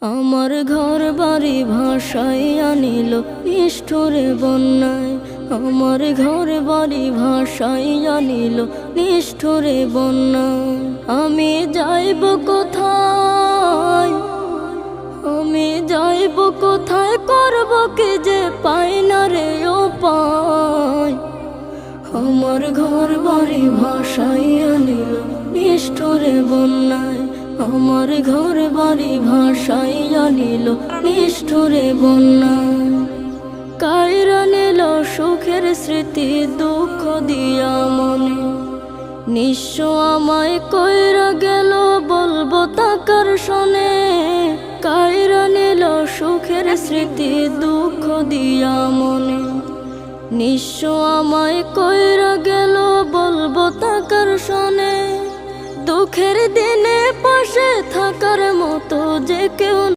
আমার ঘর বাড়ি ভাসাইয়া নিল নিষ্ঠুরে বন্যায়। আমার ঘর বাড়ি ভাসাইয়া নিল নিষ্ঠুরে বন্যায়। আমি যাইব কোথায়, আমি যাইব কোথায়, করব কি যে পাই না রে উপায়। আমার ঘর বাড়ি ভাসাইয়া নিল নিষ্ঠুরে বন্যায়। আমার ঘর বাড়ি ভাসাইয়া নিল নিষ্ঠুরে বন্যায়। কাইরা নিল সুখের স্মৃতি দুঃখ দিয়া মনে। নিঃস্ব আমায় কইরা গেল বলবো তাকার শোনে। কাইরা নিল সুখের স্মৃতি দুঃখ দিয়া মনে। নিঃস্ব আমায় কইরা গেল বলবো তাকার শোনে। দুঃখের দিনে পাশে থাকার মতো যে কেউ